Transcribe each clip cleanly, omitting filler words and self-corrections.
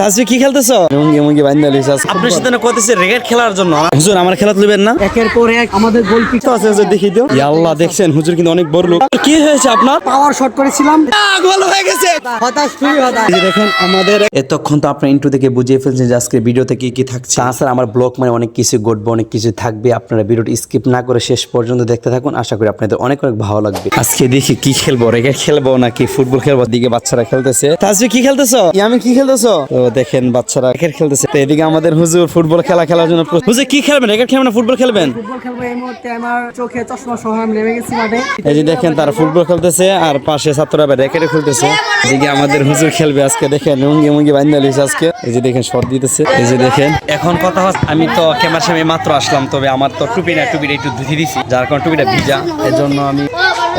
তাজবি কি খেলতেছো? মুঙ্গি মুঙ্গি বান্দা লইছ আজকে। আপনার সাথে না কইতেছে রেগেট খেলার জন্য। হুজুর আমার খেলা তুলবেন না? একের পর এক আমাদের গোলকিপার আছে হুজুর দেখি দিও। ইয়া আল্লাহ দেখছেন হুজুর কিন্তু অনেক বড় লোক। কি হয়েছে আপনার? পাওয়ার শট করেছিলাম, গোল হয়ে গেছে। হতাশ খুবই হতাশ। এই যে দেখেন আমাদের এতক্ষণ তো আপনারা ইন্ট্রো থেকে বুঝিয়ে ফেলছেন যে আজকে ভিডিওতে কি কি থাকছে। তাছাড়া আমার ব্লগ মানে অনেক কিছু ঘটবে, অনেক কিছু থাকবে। আপনারা ভিডিওটি স্কিপ না করে শেষ পর্যন্ত দেখতে থাকুন, আশা করি আপনাদের অনেক অনেক ভালো লাগবে। আজকে দেখি কি খেলবো, রেগেট খেলবো নাকি ফুটবল খেলবো। দিকে বাচ্চারা খেলতেছে। তাজবি কি খেলতেছো? ইয়ামি কি খেলতেছো? তো দেখেন বাচ্চারা রেগেট খেলতেছে। তো এদিকে আমাদের হুজুর ফুটবল খেলার জন্য। হুজুর কি খেলবেন? রেগেট খেলবেন না ফুটবল খেলবেন? ফুটবল খেলবো। এই মুহূর্তে আমার চোখে চশমা সহ আমি নেমে গেছি মাঠে। এই যে দেখেন তারা ফুটবল খেলতেছে আর পাশে ছাত্ররা র্যাকেটে খেলতেছে। এদিকে আমাদের হুজুর খেলবে আজকে। দেখেন মুঙ্গি মুঙ্গি বান্দা লইছে আজকে। এই যে দেখেন শট দিতেছে। এই যে দেখেন এখন কথা হচ্ছে আমি তো ক্যামেরার সামনে মাত্র আসলাম, তবে আমার তো টুপিটা একটু ধুতি দিছি, যার কারণে টুপিটা ভিজা। এর জন্য আমি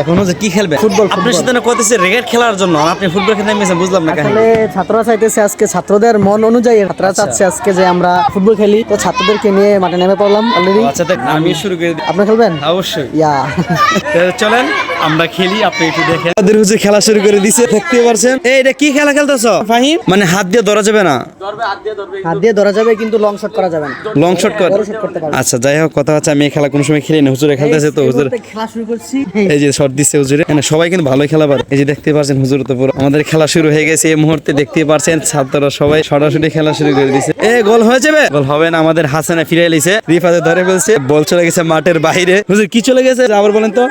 এখন হচ্ছে কি খেলবে ফুটবল। আপনার সাথে না কইতেছে রেগেট খেলার জন্য, আপনি ফুটবল খেলতে নেমেছেন, বুঝলাম না কেন। আসলে ছাত্ররা চাইতেছে আজকে, ছাত্রদের মন অনুযায়ী ছাত্ররা চাচ্ছে আজকে যে আমরা ফুটবল খেলি, তো ছাত্রদেরকে নিয়ে মাঠে নেমে পড়লাম অলরেডি। আচ্ছা দেখ আমি শুরু করে দিই। আপনি খেলবেন? অবশ্যই। ইয়া চলেন আমরা খেলি, আপনি একটু দেখেন। আমাদের হুজুর খেলা শুরু করে দিছে, দেখতে পারছেন। এই এটা কি খেলা খেলতেছো ফাহিম? মানে হাত দিয়ে ধরা যাবে না? হাত দিয়ে ধরা যাবে কিন্তু লং শট করা যাবে না। লং শট কর। বড় শট করতে পারবে। আচ্ছা যাই হোক, কথা হচ্ছে আমি এই খেলা কোনো সময় খেলি না, হুজুরে খেলতেছে তো হুজুর খেলা শুরু করছি। এই যে শট দিচ্ছে হুজুরে। মানে সবাই কিন্তু ভালোই খেলা পারে। এই যে দেখতে পাচ্ছেন হুজুর তো পুরো আমাদের খেলা শুরু হয়ে গেছে এই মুহূর্তে। দেখতে পাচ্ছেন ছাত্ররা সবাই সরাসরি খেলা শুরু করে দিয়েছে। গোল হয়ে যাবে? গোল হবে না, আমাদের হাসানে ফিরে এলিছে, রিফাতে ধরে ফেলছে, বল চলে গেছে মাঠের বাইরে। হুজুর কি চলে গেছে আবার বলেন তো?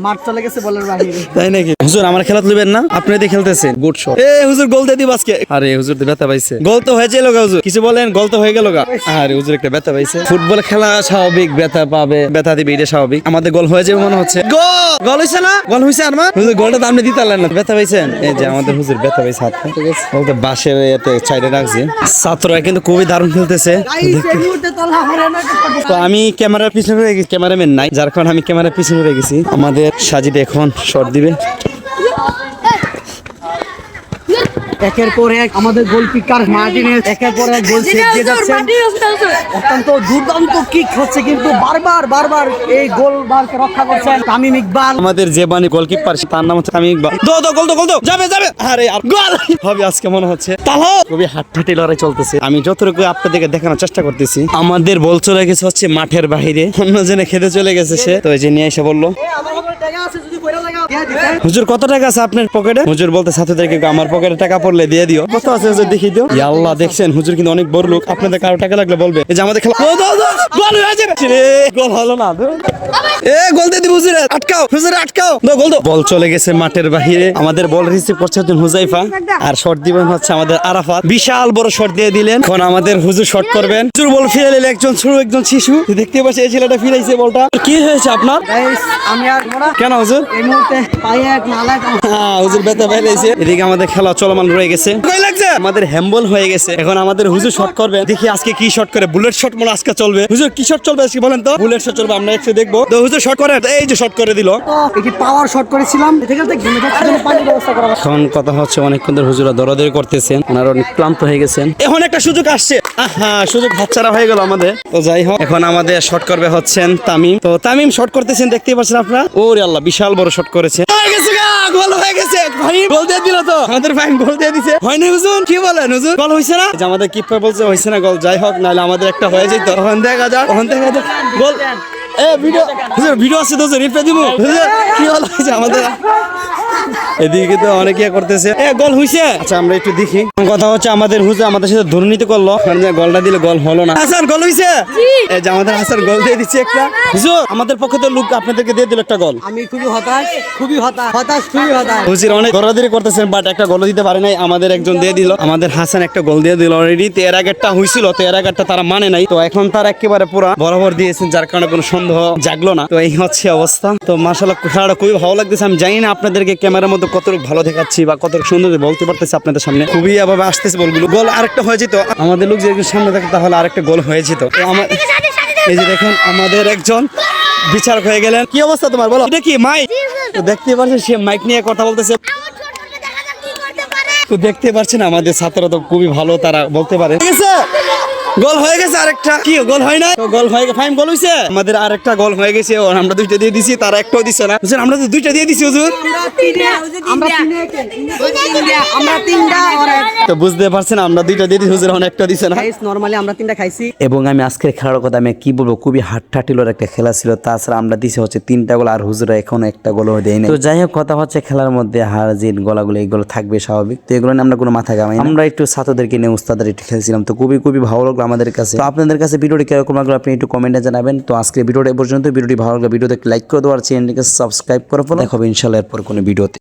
মাঠ চলে গেছে বলের বাইরে। তাই নাকি? হুজুর আমার খেলা তুলবেন না? আপনি দিয়ে খেলতেছেন গুড শট। হুজুর গোল দিয়ে দিব আজকে। আরে হুজুর তো ব্যথা পাইছে। গোল তো হয়েছে লোগা হুজুর, কিছু বলেন? গোল তো হয়ে গেল গা। আরে হুজুর একটা ব্যথা পাইছে। ফুটবল খেলা স্বাভাবিক, ব্যথা পাবে, ব্যথা দিবে, এটা স্বাভাবিক। আমাদের গোল হয়ে যাবে মনে হচ্ছে। গোল হইছে না? গোল হইছে আমার হুজুর, গোলটা তো আপনি দিতে পারলেন না, ব্যথা পাইছেন। এই যে আমাদের হুজুর ব্যথা পাইছে হাত, ঠিক আছে, বলতে বাসের এতে সাইডে রাখছে। ছাত্ররা কিন্তু খুবই দারুণ খেলতেছে। তো আমি ক্যামেরার পিছনে রয়ে গেছি, ক্যামেরাম্যান নাই, যার কারণে আমি ক্যামেরার পিছনে রয়ে গেছি। আমাদের সাজিদ এখন শট দিবে। একের পর এক আমাদের গোলকিপার মার্টিনেজ একের পর এক গোল সেভ দিয়ে যাচ্ছেন। অত্যন্ত দুর্দান্ত কিক হচ্ছে, কিন্তু বারবার এই গোল বারকে রক্ষা করছেন তামিম ইকবাল। আমাদের যে বানি গোলকিপার তার নাম হচ্ছে তামিম ইকবাল। গোল যাবে আরে আর গোল হবে আজকে মনে হচ্ছে। তাহলে খুবই হাড্ডাহাড্ডি লড়াই চলতেছে। আমি যতটুকু আপনাদেরকে দেখানোর চেষ্টা করতেছি। আমাদের বল চলে গেছে হচ্ছে মাঠের বাইরে, অন্য জনে খেতে চলে গেছে সে। তো এই যে নিয়ে এসে বললো হুজুর কত টাকা আছে আপনার পকেটে? হুজুর বলতে ছাত্রদেরকে আমার পকেটে টাকা পড়লে দিয়ে দিও। কত আছে হুজুর দেখি দিও। ইয়া আল্লাহ দেখছেন হুজুর কিন্তু অনেক বড় লোক, আপনাদের কারো টাকা লাগলে বলবে। এই যে আমাদের খেলা গোল হয়ে যাবে। গোল হলো না, গোল দিয়ে দিব হুজুর, আটকাও হুজুর আটকাও। গোল দাও। বল চলে গেছে মাঠের বাইরে। আমাদের বল রিসিভ করছে হচ্ছে হুজাইফা, আর শট দিবেন হচ্ছে আমাদের আরাফাত। বিশাল বড় শট দিয়ে দিলেন। এখন আমাদের হুজুর শট করবেন। হুজুর বল ফিরে নিলেন, একজন ছোট একজন শিশু। দেখতে পাচ্ছি এই ছেলেটা ফিরাইছে বলটা। কি হয়েছে আপনার? আমি আর কেন হুজুর? এই মুহূর্তে পায়ে এক নালায় হুজুর ব্যথা পাইছে। এদিকে আমাদের খেলা চলমান রয়ে গেছে। আমাদের হ্যাম্বল হয়ে গেছে। এখন আমাদের হুজুর শট করবে, দেখি আজকে কি শট করে। বুলেট শট মনে আজকে চলবে। হুজুর কি শট চলবে আজকে বলেন তো? বুলেট শট চলবে, আমরা একটু দেখবো। তো হুজুর শট করে, এই যে শট করে দিল। একটি পাওয়ার শট করেছিলাম, পানির ব্যবস্থা করা। এখন কথা হচ্ছে অনেকক্ষণ ধরে হুজুরা দৌড়াদৌড়ি করতেছেন, ওনারা অনেক ক্লান্ত হয়ে গেছেন। এখন একটা সুযোগ আসছে, সুযোগ হাতছাড়া হয়ে গেল আমাদের। তো যাই হোক, এখন আমাদের শট করবে হচ্ছেন তামিম। তো তামিম শট করতেছেন, দেখতেই পাচ্ছেন আপনারা। ওরে আল্লাহ, বিশাল বড় শট করেছে। গোল হয়ে গেছে, ভাই গোল দিয়ে দিল তো। আমাদের ভাই গোল দিয়ে দিছে। হয় না হুজুর? কি বলেন হুজুর? গোল হইছে না? যে আমাদের কিপার বলছে হইছে না গোল। যাই হোক, নাহলে আমাদের একটা হয়ে যেত। ওখান দেখা যাক, গোল। ভিডিও আছে তো রিপ্লে দিব। কি হলো আমাদের? এদিকে তো অনেকে করতেছে। গোল হইছে। আচ্ছা আমরা একটু দেখি। কথা হচ্ছে আমাদের হুজুর আমাদের সাথে দুর্নীতি করলো, গোলটা দিলে গোল হলো না। হাসান গোল হইছে। এই যে আমাদের হাসান গোল দিয়ে দিচ্ছে একটা। হুজুর আমাদের পক্ষে তো লোক আপনাদেরকে দিয়ে দিল একটা গোল। আমি খুবই হতাশ। হুজুর অনেক দৌড়াদৌড়ি করতেছেন, বাট একটা গোল দিতে পারে নাই। আমাদের একজন দিয়ে দিল, আমাদের হাসান একটা গোল দিয়ে দিল অলরেডি। এর আগেরটা হইছিল, তো এর আগেরটা তারা মানে নাই। তো এখন তারা একেবারে পুরো বরাবর দিয়েছেন, যার কারণে কোনো সন্দেহ জাগলো না। তো এই হচ্ছে অবস্থা। তো মাশাআল্লাহ খেলাটা খুবই ভালো লাগতেছে। আমি জানি না আপনাদেরকে ক্যামেরার মধ্যে কতটুকু ভালো দেখাচ্ছি বা কতটুকু সুন্দর বলতে পারতেছি আপনাদের সামনে। খুবই এভাবে আসতেছে বলগুলো। গোল আরেকটা হয়ে যেত, আমাদের লোক যদি সামনে থাকে তাহলে আরেকটা গোল হয়ে যেত। এই যে দেখুন আমাদের একজন বিচারক হয়ে গেলেন। কি অবস্থা তোমার বলো? এটা কি মাইক? তো দেখতে পাচ্ছেন সে মাইক নিয়ে কথা বলতেছে। তো দেখতে পাচ্ছেন আমাদের ছাত্ররা তো খুবই ভালো, তারা বলতে পারে। ঠিক আছে গোল হয়ে গেছে আরেকটা। কি গোল হয় না? গোল হয়ে গেছে। ফাইম গোল হইছে। আমাদের আরেকটা গোল হয়ে গেছে। আর আমরা দুইটা দিয়ে দিছি, তারা একটাও দিছে না। হুজুর আমরা তো দুইটা দিয়ে দিছি হুজুর। আমরা তিনটা আর তো বুঝতে পারছেন আমরা দুইটা দিয়ে দিছি, হুজুর এখন একটা দিছে না। নরমালি আমরা তিনটা খাইছি। এবং আমি আজকের খেলার কথা আমি কি বলবো, খুবই হাট্টাটিলোর একটা খেলা ছিল। তাছাড়া আমরা দিছি হচ্ছে 3টা গোল, আর হুজুরা এখনো একটা গোলও দেয়নি। তো যাই হোক, কথা হচ্ছে খেলার মধ্যে হার জিত গোলাগুলো এগুলো থাকবে স্বাভাবিক। তো এগুলো নিয়ে আমরা কোনো মাথা ঘামাই না। আমরা একটু ছাত্রদেরকে নিয়ে উস্তাদের একটু খেলছিলাম, তো খুবই ভালো লাগলো আমাদের কাছে। তো আপনাদের কাছে ভিডিওটি কিরকম লাগলো আপনি একটু কমেন্টে জানাবেন। তো আজকে ভিডিওটা এই পর্যন্ত। ভিডিওটি ভালো লাগলে ভিডিওতে লাইক করে দেওয়ার, চ্যানেলটিকে সাবস্ক্রাইব করে ফেলো। দেখা হবে ইনশাআল্লাহ এরপর কোনো ভিডিওতে।